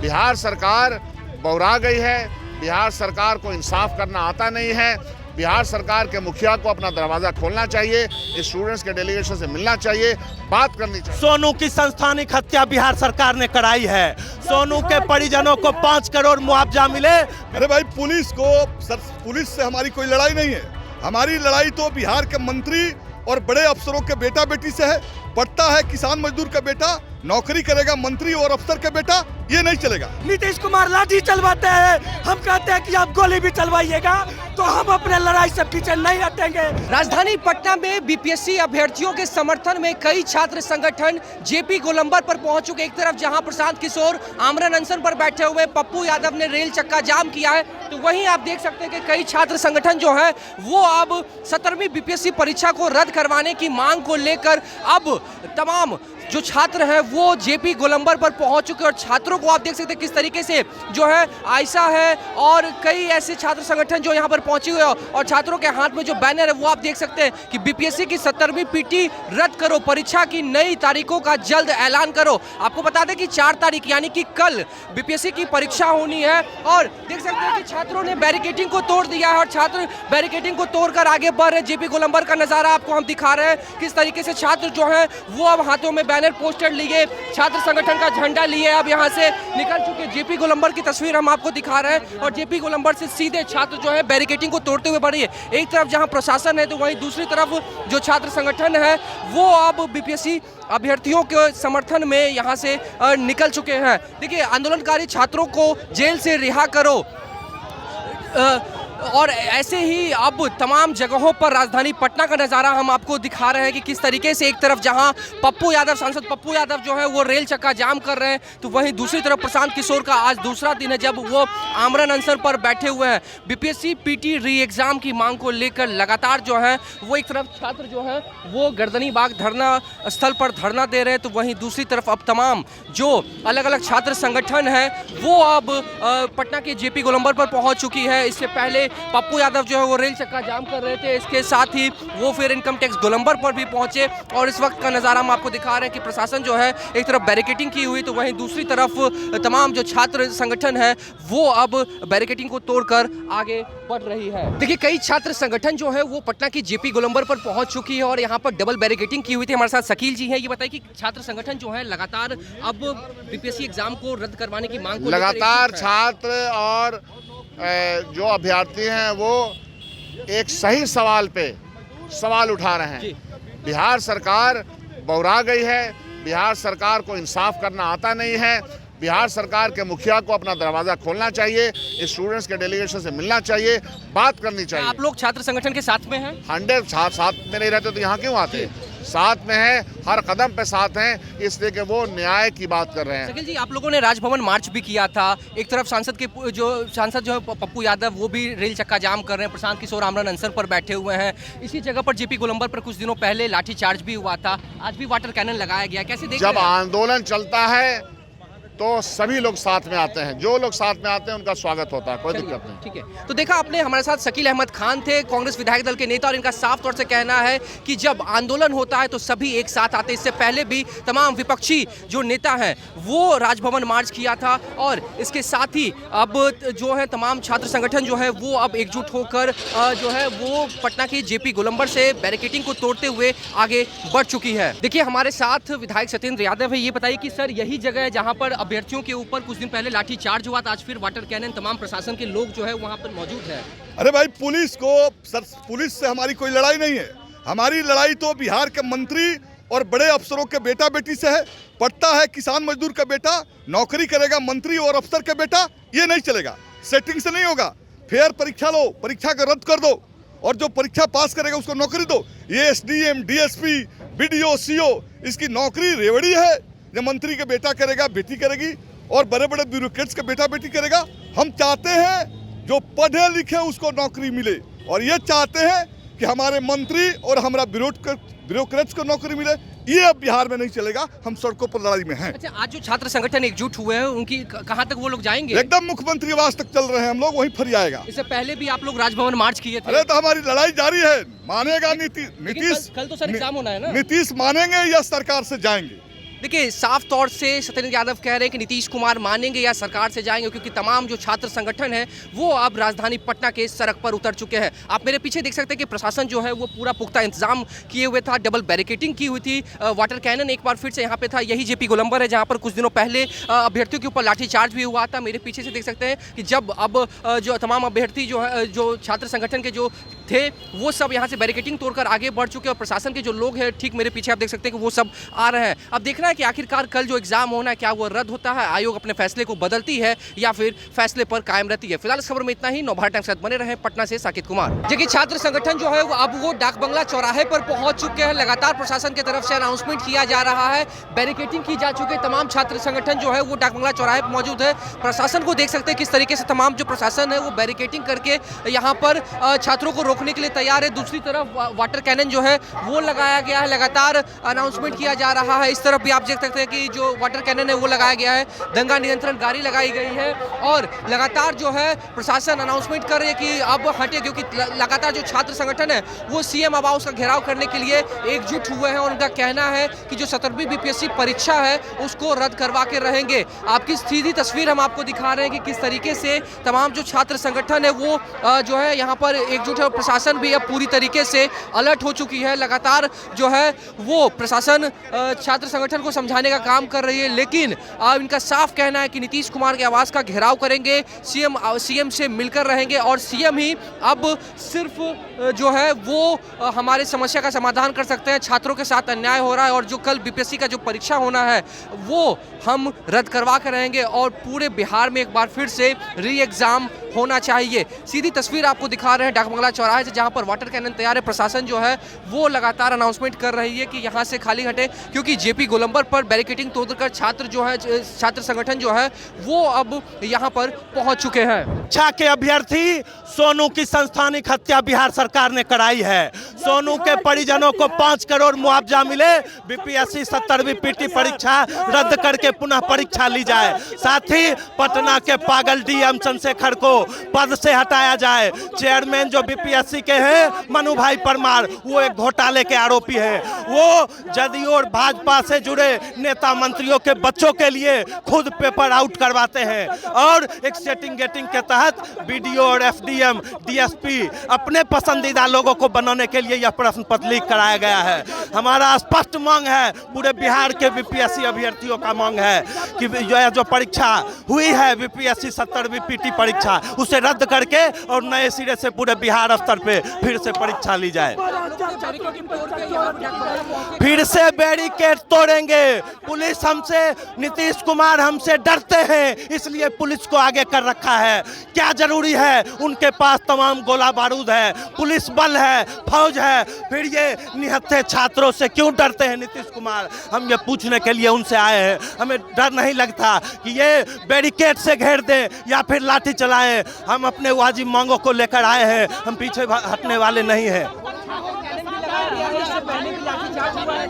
बिहार सरकार बौरा गई है। बिहार सरकार को इंसाफ करना आता नहीं है। बिहार सरकार के मुखिया को अपना दरवाजा खोलना चाहिए, स्टूडेंट्स के डेलीगेशन से मिलना चाहिए, बात करनी चाहिए। सोनू की संस्थानिक हत्या बिहार सरकार ने कराई है। सोनू के परिजनों को 5 करोड़ मुआवजा मिले। अरे भाई, पुलिस से हमारी कोई लड़ाई नहीं है। हमारी लड़ाई तो बिहार के मंत्री और बड़े अफसरों के बेटा बेटी से है। पढ़ता है किसान मजदूर का बेटा, नौकरी करेगा मंत्री और अफसर का बेटा, ये नहीं चलेगा। नीतीश कुमार लाठी चलवाते हैं, हम कहते हैं कि आप गोली भी चलवाइएगा, तो हम अपने लड़ाई से पीछे नहीं हटेंगे। राजधानी पटना में बीपीएससी अभ्यर्थियों के समर्थन में कई छात्र संगठन जेपी गोलंबर पर पहुंच चुके। एक तरफ जहां प्रशांत किशोर आमरण अनशन पर बैठे हुए, पप्पू यादव ने रेल चक्का जाम किया है, तो वहीं आप देख सकते हैं कि कई छात्र संगठन जो है वो अब 17वीं बीपीएससी परीक्षा को रद्द करवाने की मांग को लेकर अब तमाम जो छात्र हैं वो जेपी गोलंबर पर पहुंच चुके। और छात्रों को आप देख सकते हैं किस तरीके से जो है आयशा है और कई ऐसे छात्र संगठन जो यहां पर पहुंचे हुए हैं, और छात्रों के हाथ में जो बैनर है वो आप देख सकते हैं कि बीपीएससी की 17वीं पीटी रद्द करो, परीक्षा की नई तारीखों का जल्द ऐलान करो। आपको बता दें कि 4 तारीख यानी कि कल बीपीएससी की परीक्षा होनी है, और देख सकते हैं कि छात्रों ने बैरिकेडिंग को तोड़ दिया है और छात्र बैरिकेडिंग को तोड़कर आगे बढ़ रहे। जेपी गोलंबर का नजारा आपको हम दिखा रहे हैं किस तरीके से छात्र जो है वो अब हाथों में बैनर पोस्टर लिए, छात्र संगठन का झंडा लिए अब यहां से निकल चुके। जेपी गोलंबर की तस्वीर हम आपको दिखा रहे हैं, और जेपी गोलंबर से सीधे छात्र जो है बैरिकेडिंग को तोड़ते हुए बढ़ रही है। एक तरफ जहां प्रशासन है तो वहीं दूसरी तरफ जो छात्र संगठन है वो अब बीपीएससी अभ्यर्थियों के समर्थन में यहां से निकल चुके हैं। देखिए, आंदोलनकारी छात्रों को जेल से रिहा करो, और ऐसे ही अब तमाम जगहों पर राजधानी पटना का नज़ारा हम आपको दिखा रहे हैं कि किस तरीके से एक तरफ जहां पप्पू यादव, सांसद पप्पू यादव जो है वो रेल चक्का जाम कर रहे हैं, तो वहीं दूसरी तरफ प्रशांत किशोर का आज दूसरा दिन है जब वो आमरण अनशन पर बैठे हुए हैं। बीपीएससी पीटी री एग्ज़ाम की मांग को लेकर लगातार जो है वो एक तरफ छात्र जो है वो गर्दनी बाग धरना स्थल पर धरना दे रहे हैं, तो वहीं दूसरी तरफ अब तमाम जो अलग अलग छात्र संगठन है वो अब पटना के जेपी गोलंबर पर पहुँच चुकी है। इससे पहले पप्पू यादव जो है वो रेल चक्का जाम कर रहे थे, इसके साथ ही वो फिर इनकम टैक्स गोलंबर पर भी पहुंचे, और इस वक्त का नज़ारा हम आपको दिखा रहे हैं कि प्रशासन जो है एक तरफ बैरिकेडिंग की हुई, तो वहीं दूसरी तरफ तमाम जो छात्र संगठन है वो अब बैरिकेडिंग को तोड़कर आगे बढ़ रही है। देखिए, कई छात्र संगठन जो है वो पटना की जेपी गोलंबर पर पहुंच चुकी है और यहाँ पर डबल बैरिकेडिंग की हुई थी। हमारे साथ शकील जी हैं, ये बताइए कि छात्र संगठन जो है लगातार अब बीपीएससी एग्जाम को रद्द करवाने की मांग को लगातार छात्र और जो अभ्यर्थी हैं वो एक सही सवाल पे सवाल उठा रहे हैं। बिहार सरकार बौरा गई है। बिहार सरकार को इंसाफ करना आता नहीं है। बिहार सरकार के मुखिया को अपना दरवाजा खोलना चाहिए, स्टूडेंट्स के डेलीगेशन से मिलना चाहिए, बात करनी चाहिए। आप लोग छात्र संगठन के साथ में हैं? 100 साथ में नहीं रहते तो यहाँ क्यों आते? साथ में है, हर कदम पे साथ हैं, इसलिए कि वो न्याय की बात कर रहे हैं। शकील जी, आप लोगों ने राजभवन मार्च भी किया था। एक तरफ सांसद जो है पप्पू यादव वो भी रेल चक्का जाम कर रहे हैं, प्रशांत किशोर आमरण अनशन पर बैठे हुए हैं। इसी जगह पर जेपी गोलंबर पर कुछ दिनों पहले लाठीचार्ज भी हुआ था, आज भी वाटर कैनन लगाया गया। कैसे देख रहे हैं? जब आंदोलन चलता है तो सभी लोग साथ में आते हैं, जो लोग साथ में आते हैं उनका स्वागत होता है, कोई दिक्कत नहीं। ठीक है, तो देखा आपने, हमारे साथ शकील अहमद खान थे, कांग्रेस विधायक दल के नेता, और इनका साफ तौर से कहना है कि जब आंदोलन होता है तो सभी एक साथ आते हैं। इससे पहले भी तमाम विपक्षी जो नेता हैं वो राजभवन मार्च किया था, और इसके साथ ही अब जो है तमाम छात्र संगठन जो है वो अब एकजुट होकर जो है वो पटना की जेपी गोलंबर से बैरिकेडिंग को तोड़ते हुए आगे बढ़ चुकी है। देखिए, हमारे साथ विधायक सत्येंद्र यादव है। ये बताइए कि सर, यही जगह है जहाँ पर अभ्यर्थियों के ऊपर कुछ दिन पहले लाठी चार्ज हुआ था, आज फिर वाटर कैनन, तमाम प्रशासन के लोग जो है वहां पर मौजूद है। अरे भाई, पुलिस से हमारी कोई लड़ाई नहीं है। हमारी लड़ाई तो बिहार के मंत्री और बड़े अफसरों के बेटा बेटी से है। पढ़ता है किसान मजदूर का बेटा, नौकरी करेगा मंत्री और अफसर का बेटा, ये नहीं चलेगा। सेटिंग से नहीं होगा। फेयर परीक्षा लो, परीक्षा को रद्द कर दो, और जो परीक्षा पास करेगा उसको नौकरी दो। ये एसडीएम, डीएसपी, बीडीओ, सीओ, इसकी नौकरी रेवड़ी है। जो मंत्री का बेटा करेगा, बेटी करेगी, और बड़े बड़े ब्यूरोक्रेट्स का बेटा बेटी करेगा। हम चाहते हैं जो पढ़े लिखे उसको नौकरी मिले, और ये चाहते हैं कि हमारे मंत्री और हमारा ब्यूरोक्रेट्स को नौकरी मिले। ये अब बिहार में नहीं चलेगा। हम सड़कों पर लड़ाई में हैं। अच्छा, आज जो छात्र संगठन एकजुट हुए हैं उनकी कहां तक वो लोग जाएंगे? एकदम मुख्यमंत्री आवास तक चल रहे हैं हम लोग, वहीं फरी आएगा। इससे पहले भी आप लोग राजभवन मार्च किए थे। अरे तो हमारी लड़ाई जारी है। मानेगा नीतीश? कल तो सर एग्जाम होना है ना? नीतीश मानेंगे या सरकार से जाएंगे? देखिए, साफ तौर से सत्येंद्र यादव कह रहे हैं कि नीतीश कुमार मानेंगे या सरकार से जाएंगे, क्योंकि तमाम जो छात्र संगठन है वो अब राजधानी पटना के सड़क पर उतर चुके हैं। आप मेरे पीछे देख सकते हैं कि प्रशासन जो है वो पूरा पुख्ता इंतजाम किए हुए था, डबल बैरिकेडिंग की हुई थी, वाटर कैनन एक बार फिर से यहाँ पे था। यही जेपी गोलंबर है जहाँ पर कुछ दिनों पहले अभ्यर्थियों के ऊपर लाठीचार्ज भी हुआ था। मेरे पीछे से देख सकते हैं कि जब अब जो तमाम अभ्यर्थी जो है, जो छात्र संगठन के जो थे, वो सब यहाँ से बैरिकेडिंग तोड़कर आगे बढ़ चुके हैं और प्रशासन के जो लोग हैं ठीक मेरे पीछे आप देख सकते हैं कि वो सब आ रहे हैं। अब देखना है कि आखिरकार कल जो एग्जाम होना है क्या वो रद्द होता है, आयोग अपने फैसले को बदलती है या फिर फैसले पर कायम रहती है। फिलहाल इस खबर में इतना ही। नवभारत टाइम्स के साथ बने रहे। पटना से साकिब कुमार। देखिए, छात्र संगठन जो है वो डाक बंगला चौराहे पर पहुंच चुके हैं। लगातार प्रशासन की तरफ से अनाउंसमेंट किया जा रहा है, बैरिकेडिंग की जा चुकी है। तमाम छात्र संगठन जो है वो डाक बंगला चौराहे पर मौजूद है। प्रशासन को देख सकते हैं किस तरीके से तमाम जो प्रशासन है वो बैरिकेडिंग करके यहाँ पर छात्रों को रोकने के लिए तैयार है। दूसरी तरफ वाटर कैनन जो है वो लगाया गया है, लगातार अनाउंसमेंट किया जा रहा है। इस तरफ भी आप देख सकते हैं कि जो वाटर कैनन है वो लगाया गया है, दंगा नियंत्रण गाड़ी लगाई गई है और लगातार जो है प्रशासन अनाउंसमेंट कर रही है कि अब हटे, क्योंकि लगातार जो छात्र संगठन है वो सीएम अब हाउस का घेराव करने के लिए एकजुट हुए हैं। उनका कहना है कि जो 17वीं बीपीएससी परीक्षा है उसको रद्द करवा के रहेंगे। आपकी सीधी तस्वीर हम आपको दिखा रहे हैं कि किस तरीके से तमाम जो छात्र संगठन है वो जो है यहाँ पर एकजुट है और प्रशासन भी अब पूरी तरीके से अलर्ट हो चुकी है। लगातार जो है वो प्रशासन छात्र संगठन को समझाने का काम कर रही है, लेकिन अब इनका साफ कहना है कि नीतीश कुमार के आवास का घेराव करेंगे, सीएम से मिलकर रहेंगे और सीएम ही अब सिर्फ जो है वो हमारे समस्या का समाधान कर सकते हैं। छात्रों के साथ अन्याय हो रहा है और जो कल बीपीएससी का जो परीक्षा होना है वो हम रद्द करवा कर रहेंगे और पूरे बिहार में एक बार फिर से री एग्जाम होना चाहिए। सीधी तस्वीर आपको दिखा रहे हैं डाक बंगला चौराहे से, जहां पर वाटर कैनन तैयार है। प्रशासन जो है वो लगातार अनाउंसमेंट कर रही है कि यहां से खाली हटे, क्योंकि जेपी गोलंबर पर बैरिकेडिंग तोड़कर छात्र संगठन जो है वो अब यहां पर पहुंच चुके हैं। शिक्षा के अभ्यर्थी सोनू की संस्थानिक हत्या बिहार सरकार ने कराई है। सोनू के परिजनों को 5 करोड़ मुआवजा मिले, बीपीएससी 70वीं पीटी परीक्षा रद्द करके पुनः परीक्षा ली जाए। साथ ही पटना के पागल डीएम चंद्रशेखर को पद से हटाया जाए। चेयरमैन जो बीपीएससी के हैं मनु भाई परमार, वो एक घोटाले के आरोपी हैं। वो जदयू और भाजपा से जुड़े नेता मंत्रियों के बच्चों के लिए खुद पेपर आउट करवाते हैं और एक सेटिंग गेटिंग के तहत बीडीओ और एफडीएम डीएसपी अपने पसंदीदा लोगों को बनाने के लिए यह प्रश्न पत्र लीक कराया गया है। हमारा स्पष्ट मांग है, पूरे बिहार के बीपीएससी अभ्यर्थियों का मांग है कि जो परीक्षा हुई है बीपीएससी 70वीं पीटी परीक्षा उसे रद्द करके और नए सिरे से पूरे बिहार स्तर पे फिर से परीक्षा ली जाए। फिर से बैरिकेड तोड़ेंगे। पुलिस हमसे, नीतीश कुमार हमसे डरते हैं, इसलिए पुलिस को आगे कर रखा है। क्या जरूरी है? उनके पास तमाम गोला बारूद है, पुलिस बल है, फौज है, फिर ये निहत्थे छात्रों से क्यों डरते हैं नीतीश कुमार? हम ये पूछने के लिए उनसे आए हैं। हमें डर नहीं लगता कि ये बैरिकेड से घेर दें या फिर लाठी चलाएं। हम अपने वाजिब मांगों को लेकर आए हैं, हम पीछे हटने वाले नहीं हैं।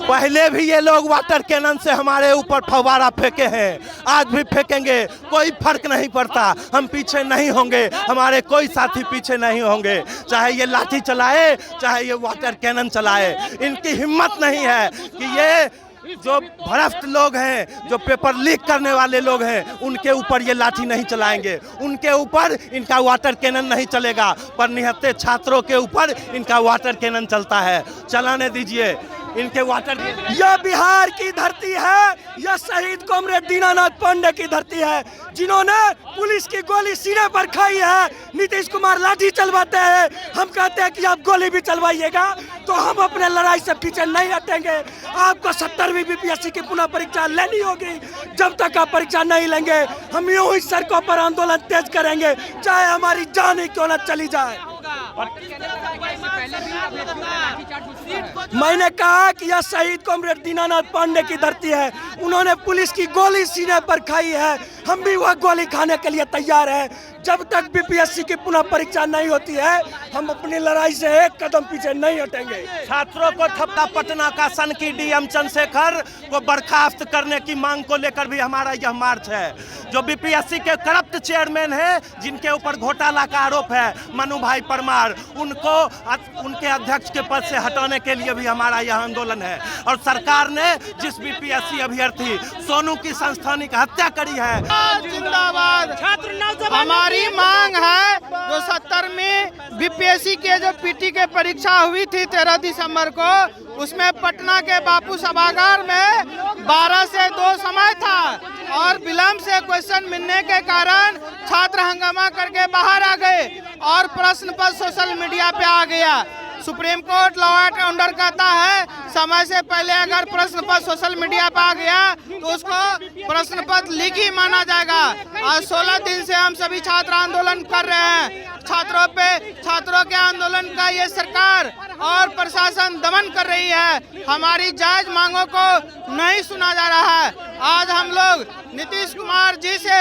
पहले भी ये लोग वाटर कैनन से हमारे ऊपर फव्वारा फेंके हैं, आज भी फेंकेंगे, कोई फर्क नहीं पड़ता। हम पीछे नहीं होंगे, हमारे कोई साथी पीछे नहीं होंगे, चाहे ये लाठी चलाए चाहे ये वाटर कैनन चलाए। इनकी हिम्मत नहीं है कि ये जो भ्रष्ट लोग हैं, जो पेपर लीक करने वाले लोग हैं, उनके ऊपर ये लाठी नहीं चलाएंगे, उनके ऊपर इनका वाटर कैनन नहीं चलेगा, पर निहत्थे छात्रों के ऊपर इनका वाटर कैनन चलता है। चलाने दीजिए इनके वाटर। यह बिहार की धरती है, यह शहीद कॉमरेड दीनानाथ पांडे की धरती है, जिन्होंने पुलिस की गोली सीने पर खाई है। नीतीश कुमार लाठी चलवाते हैं, हम कहते हैं कि आप गोली भी चलवाइएगा तो हम अपने लड़ाई से पीछे नहीं हटेंगे। आपको 70वीं बीपीएससी की पुनः परीक्षा लेनी होगी। जब तक आप परीक्षा नहीं लेंगे हम यूं ही सड़कों पर आंदोलन तेज करेंगे, चाहे हमारी जान ही क्यों न चली जाए। मैंने कहा कि यह शहीद कॉमरेड दीनानाथ पांडे की धरती है, उन्होंने पुलिस की गोली सीने पर खाई है। हम भी वह गोली खाने के लिए तैयार हैं। जब तक बीपीएससी की पुनः परीक्षा नहीं होती है, हम अपनी लड़ाई से एक कदम पीछे नहीं हटेंगे। छात्रों को ठप्पा पटना का सनकी डीएम चंद्रशेखर को बर्खास्त करने की मांग को लेकर भी हमारा यह मार्च है। जो बीपीएससी के करप्ट चेयरमैन हैं, जिनके ऊपर घोटाला का आरोप है, मनु भाई परमार, उनको उनके अध्यक्ष के पद से हटाने के लिए भी हमारा यह आंदोलन है। और सरकार ने जिस बीपीएससी अभ्यर्थी सोनू की संस्थानिक हत्या करी है, जिंदाबाद। हमारी मांग है जो 70वीं बीपीएससी के जो पीटी के परीक्षा हुई थी 13 दिसंबर को, उसमें पटना के बापू सभागार में 12 से 2 समय था और विलंब से क्वेश्चन मिलने के कारण छात्र हंगामा करके बाहर आ गए और प्रश्न पत्र सोशल मीडिया पे आ गया। Supreme court law and order कहता है समय से पहले अगर प्रश्न पत्र सोशल मीडिया पे आ गया तो उसको प्रश्न पत्र लीक ही माना जाएगा। आज 16 दिन से हम सभी छात्र आंदोलन कर रहे हैं। छात्रों के आंदोलन का ये सरकार और प्रशासन दमन कर रही है। हमारी जायज मांगों को नहीं सुना जा रहा है। आज हम लोग नीतीश कुमार जी से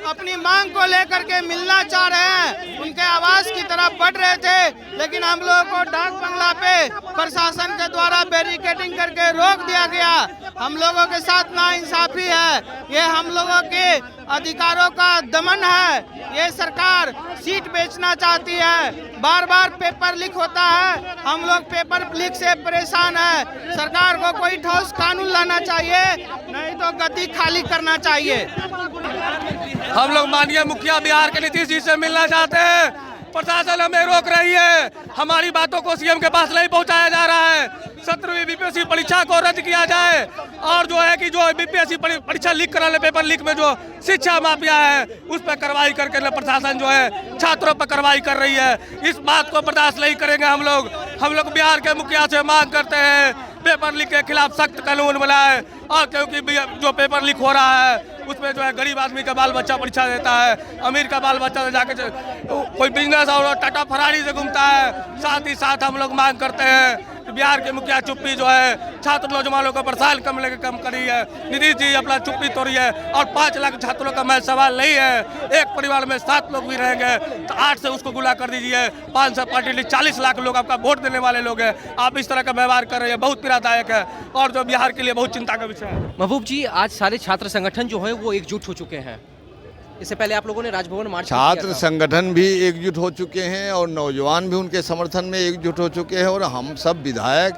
अपनी मांग को लेकर के मिलना चाह रहे हैं। उनके आवास की तरफ बढ़ रहे थे, लेकिन हम लोगों को डाक बंगला पे प्रशासन के द्वारा बैरिकेडिंग करके रोक दिया गया। हम लोगों के साथ नाइंसाफी है, ये हम लोगों के अधिकारों का दमन है। ये सरकार सीट बेचना चाहती है। बार बार पेपर लीक होता है, हम लोग पेपर लीक से परेशान है। सरकार को कोई ठोस कानून लाना चाहिए, नहीं तो गद्दी खाली करना चाहिए। हम लोग माननीय मुखिया बिहार के नीतीश जी से मिलना चाहते हैं। प्रशासन हमें रोक रही है, हमारी बातों को सीएम के पास नहीं पहुंचाया जा रहा है। 17वीं बीपीएससी परीक्षा को रद्द किया जाए और जो है कि जो बीपीएससी परीक्षा लीक कराने, पेपर लीक में जो शिक्षा माफिया है उस पर कार्रवाई करके प्रशासन जो है छात्रों पर कार्रवाई कर रही है। इस बात को बर्दाश्त नहीं करेंगे हम लोग बिहार के मुखिया से मांग करते हैं पेपर लीक के खिलाफ सख्त कानून बनाए। और क्योंकि जो पेपर लीक हो रहा है उसमें जो है गरीब आदमी का बाल बच्चा परीक्षा देता है, अमीर का बाल बच्चा जाके कोई बिजनेस और टाटा फरारी से घूमता है। साथ ही साथ हम लोग मांग करते हैं बिहार के मुखिया चुप्पी जो है छात्र नौजवानों को बरसाल कम करी है। नीतीश जी अपना चुप्पी तोड़ी है और 5 लाख छात्रों का मैं सवाल नहीं है। एक परिवार में 7 लोग भी रहेंगे तो 8 से उसको गुला कर दीजिए। 500 पार्टी लिस्ट 40 लाख लोग आपका वोट देने वाले लोग हैं। आप इस तरह का व्यवहार कर रहे हैं, बहुत पीड़ादायक है और जो बिहार के लिए बहुत चिंता का विषय है। महबूब जी, आज सारे छात्र संगठन जो है वो एकजुट हो चुके हैं। इससे पहले आप लोगों ने राजभवन मार्च किया था। छात्र संगठन भी एकजुट हो चुके हैं और नौजवान भी उनके समर्थन में एकजुट हो चुके हैं और हम सब विधायक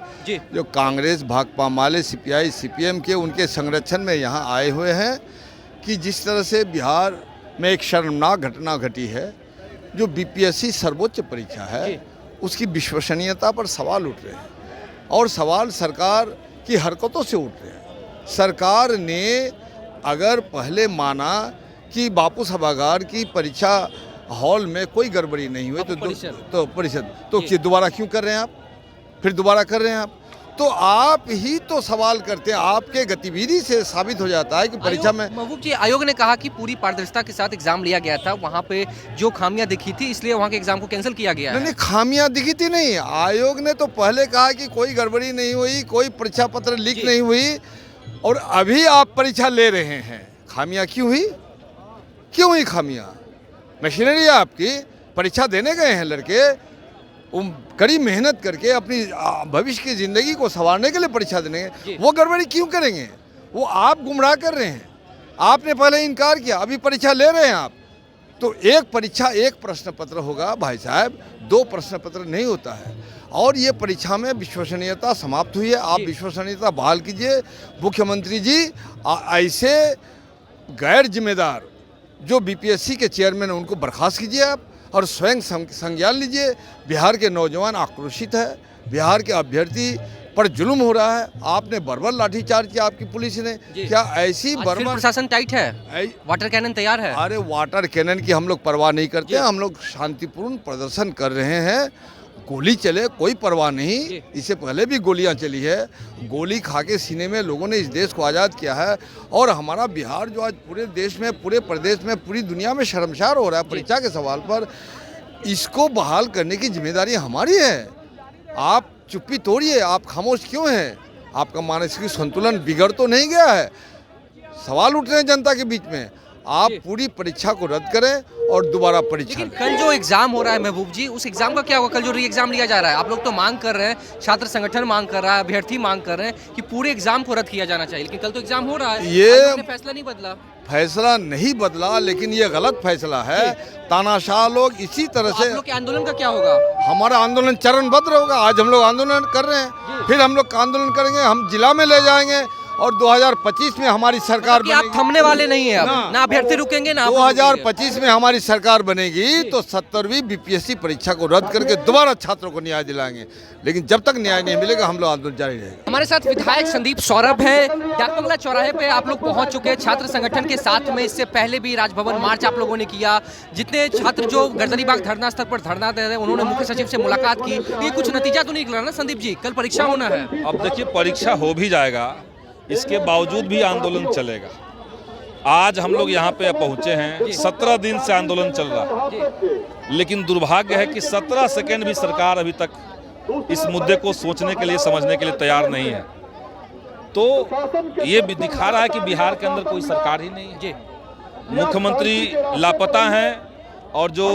जो कांग्रेस, भाकपा माले, सीपीआई, सीपीएम के उनके संरक्षण में यहाँ आए हुए हैं कि जिस तरह से बिहार में एक शर्मनाक घटना घटी है, जो बीपीएससी सर्वोच्च परीक्षा है उसकी विश्वसनीयता पर सवाल उठ रहे हैं और सवाल सरकार की हरकतों से उठ रहे हैं। सरकार ने अगर पहले माना कि बापू सभागार की परीक्षा हॉल में कोई गड़बड़ी नहीं हुई तो परिषद तो दोबारा क्यों कर रहे हैं आप? फिर दोबारा कर रहे हैं आप, तो आप ही तो सवाल करते हैं। आपके गतिविधि से साबित हो जाता है कि परीक्षा में महबूब जी, आयोग ने कहा कि पूरी पारदर्शिता के साथ एग्जाम लिया गया था, वहाँ पे जो खामियां दिखी थी इसलिए वहाँ के एग्जाम को कैंसिल किया गया है। नहीं, खामियां दिखी थी नहीं। आयोग ने तो पहले कहा कि कोई गड़बड़ी नहीं हुई, कोई परीक्षा पत्र लीक नहीं हुई और अभी आप परीक्षा ले रहे हैं। खामियां क्यों हुई? क्यों हुई खामियां? मशीनरी आपकी परीक्षा देने गए हैं लड़के, कड़ी मेहनत करके अपनी भविष्य की ज़िंदगी को संवारने के लिए परीक्षा देने, वो गड़बड़ी क्यों करेंगे? वो आप गुमराह कर रहे हैं। आपने पहले इनकार किया, अभी परीक्षा ले रहे हैं आप। तो एक परीक्षा एक प्रश्न पत्र होगा भाई साहब, 2 प्रश्न पत्र नहीं होता है। और ये परीक्षा में विश्वसनीयता समाप्त हुई है। आप विश्वसनीयता बहाल कीजिए। मुख्यमंत्री जी ऐसे गैर जिम्मेदार जो बीपीएससी के चेयरमैन उनको बर्खास्त कीजिए आप और स्वयं संज्ञान लीजिए। बिहार के नौजवान आक्रोशित है, बिहार के अभ्यर्थी पर जुल्म हो रहा है। आपने बर्बर लाठीचार्ज किया आपकी पुलिस ने, क्या ऐसी बर्बर? प्रशासन टाइट है, वाटर कैनन तैयार है। अरे वाटर कैनन की हम लोग परवाह नहीं करते, हम लोग शांतिपूर्ण प्रदर्शन कर रहे हैं। गोली चले कोई परवाह नहीं, इससे पहले भी गोलियां चली है। गोली खा के सीने में लोगों ने इस देश को आज़ाद किया है और हमारा बिहार जो आज पूरे देश में, पूरे प्रदेश में, पूरी दुनिया में शर्मसार हो रहा है परीक्षा के सवाल पर, इसको बहाल करने की जिम्मेदारी हमारी है। आप चुप्पी तोड़िए, आप खामोश क्यों हैं? आपका मानसिक संतुलन बिगड़ तो नहीं गया है? सवाल उठ रहे हैं जनता के बीच में। आप पूरी परीक्षा को रद्द करें और दोबारा परीक्षा लेकिन लें। कल जो एग्जाम हो रहा है महबूब जी, उस एग्जाम का क्या होगा? कल जो री एग्जाम लिया जा रहा है, आप लोग तो मांग कर रहे हैं, छात्र संगठन मांग कर रहा है, अभ्यर्थी मांग कर रहे हैं कि पूरे एग्जाम को रद्द किया जाना चाहिए, लेकिन कल तो एग्जाम हो रहा है, ये आयोग ने फैसला नहीं बदला। फैसला नहीं बदला, लेकिन ये गलत फैसला है। तानाशाह लोग इसी तरह तो से। आप लोग के आंदोलन का क्या होगा? हमारा आंदोलन चरणबद्ध होगा। आज हम लोग आंदोलन कर रहे हैं, फिर हम लोग आंदोलन करेंगे, हम जिला में ले जाएंगे और 2025 में हमारी सरकार कि आप बनेगी। थमने वाले नहीं है, अब ना अभ्यर्थी रुकेंगे ना आप लोग रुकेंगे। 2025 में हमारी सरकार बनेगी तो 70वीं बीपीएससी परीक्षा को रद्द करके दोबारा छात्रों को न्याय दिलाएंगे, लेकिन जब तक न्याय नहीं मिलेगा हम लोग आंदोलन जारी रहेगा। हमारे साथ विधायक संदीप सौरभ है। डाकबंगला चौराहे पे आप लोग पहुंच चुके हैं छात्र संगठन के साथ में। इससे पहले भी राजभवन मार्च आप लोगों ने किया। जितने छात्र जो गर्दनीबाग धरना स्थल पर धरना दे रहे हैं, उन्होंने मुख्य सचिव से मुलाकात की। ये कुछ नतीजा तो नहीं निकला ना संदीप जी? कल परीक्षा होना है। अब देखिए, परीक्षा हो भी जाएगा, इसके बावजूद भी आंदोलन चलेगा। आज हम लोग यहाँ पे पहुँचे हैं, 17 दिन से आंदोलन चल रहा है, लेकिन दुर्भाग्य है कि 17 सेकंड भी सरकार अभी तक इस मुद्दे को सोचने के लिए, समझने के लिए तैयार नहीं है। तो ये भी दिखा रहा है कि बिहार के अंदर कोई सरकार ही नहीं है। मुख्यमंत्री लापता हैं और जो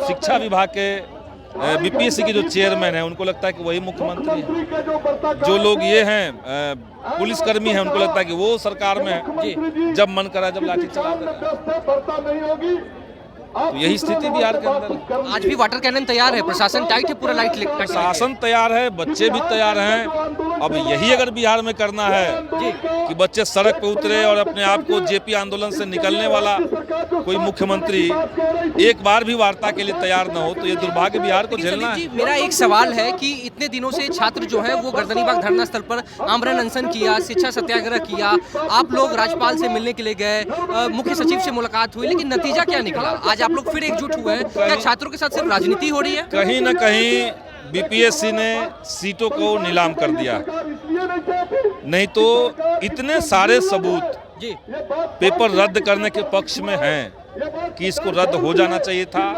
शिक्षा विभाग के बीपीएससी के जो चेयरमैन हैं, उनको लगता है कि वही मुख्यमंत्री हैं। जो लोग ये हैं पुलिसकर्मी हैं, उनको लगता है कि वो सरकार में है, जब मन करा जब लाठी चला दे। तो यही स्थिति बिहार के अंदर है। आज भी वाटर कैनन तैयार है, प्रशासन टाइट है, पूरा लाइट प्रशासन तैयार है, बच्चे भी तैयार हैं। अब यही अगर बिहार में करना है कि बच्चे सड़क पे उतरे और अपने आप को जेपी आंदोलन से निकलने वाला कोई मुख्यमंत्री एक बार भी वार्ता के लिए तैयार न हो, तो ये दुर्भाग्य बिहार को झेलना है। मेरा एक सवाल है कि इतने दिनों से छात्र जो है वो गर्दनीबाग धरना स्थल पर आमरण अनशन किया, शिक्षा सत्याग्रह किया, आप लोग राज्यपाल से मिलने के लिए गए, मुख्य सचिव से मुलाकात हुई, लेकिन नतीजा क्या निकला? आज आप लोग फिर एकजुट हुए हैं। क्या छात्रों के साथ सिर्फ राजनीति हो रही है? कहीं न कहीं बीपीएससी ने सीटों को नीलाम कर दिया, नहीं तो इतने सारे सबूत पेपर रद्द करने के पक्ष में हैं कि इसको रद्द हो जाना चाहिए था,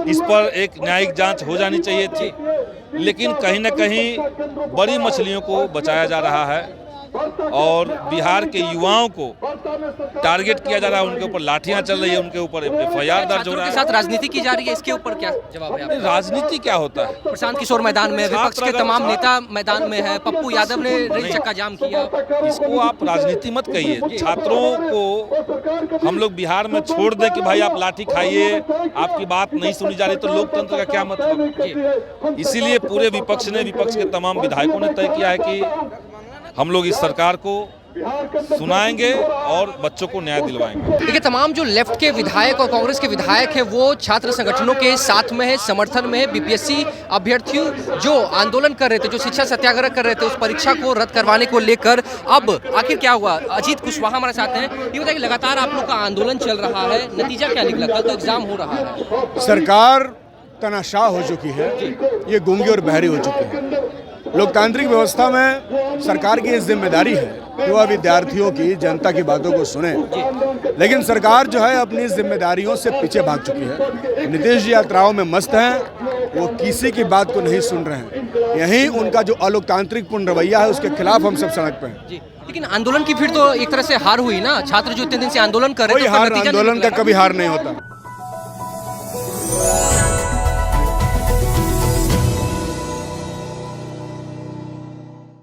इस पर एक न्यायिक जांच हो जानी चाहिए थी, लेकिन कहीं न कहीं बड़ी मछलियों को बचाया जा रहा है और बिहार के युवाओं को टारगेट किया जा रहा है, उनके ऊपर लाठियां चल रही है, उनके ऊपर एफआईआर दर्ज हो रहा है। साथ राजनीति की जा रही है, इसके ऊपर क्या जवाब है आपका? राजनीति क्या होता है? प्रशांत किशोर मैदान में, विपक्ष के तमाम नेता मैदान में है, पप्पू यादव ने रेल चक्का जाम किया। इसको आप राजनीति मत कहिए। छात्रों को हम लोग बिहार में छोड़ दें कि भाई आप लाठी खाइए, आपकी बात नहीं सुनी जा रही, तो लोकतंत्र का क्या मतलब? इसीलिए पूरे विपक्ष ने, विपक्ष के तमाम विधायकों ने तय किया है कि हम लोग इस सरकार को सुनाएंगे और बच्चों को न्याय दिलवाएंगे। देखिए, तमाम जो लेफ्ट के विधायक और कांग्रेस के विधायक हैं वो छात्र संगठनों के साथ में है, समर्थन में है। बीपीएससी अभ्यर्थियों जो आंदोलन कर रहे थे, जो शिक्षा सत्याग्रह कर रहे थे, उस परीक्षा को रद्द करवाने को लेकर अब आखिर क्या हुआ? अजीत कुशवाहा हमारे साथ हैं। ये बताइए, लगातार आप लोग का आंदोलन चल रहा है, नतीजा क्या निकला? कल तो एग्जाम हो रहा है। सरकार तनाशाह हो चुकी है, ये गूंगी और बहरी हो चुकी है। लोकतांत्रिक व्यवस्था में सरकार की जिम्मेदारी है कि वह विद्यार्थियों की, जनता की बातों को सुने, लेकिन सरकार जो है अपनी जिम्मेदारियों से पीछे भाग चुकी है। नीतीश जी यात्राओं में मस्त हैं, वो किसी की बात को नहीं सुन रहे हैं। यही उनका जो अलोकतांत्रिक पूर्ण रवैया है, उसके खिलाफ हम सब सड़क पे हैं। लेकिन आंदोलन की फिर तो एक तरह से हार हुई ना? छात्र जो इतने दिन से आंदोलन कर रहे थे, कोई हार आंदोलन का कभी हार नहीं होता।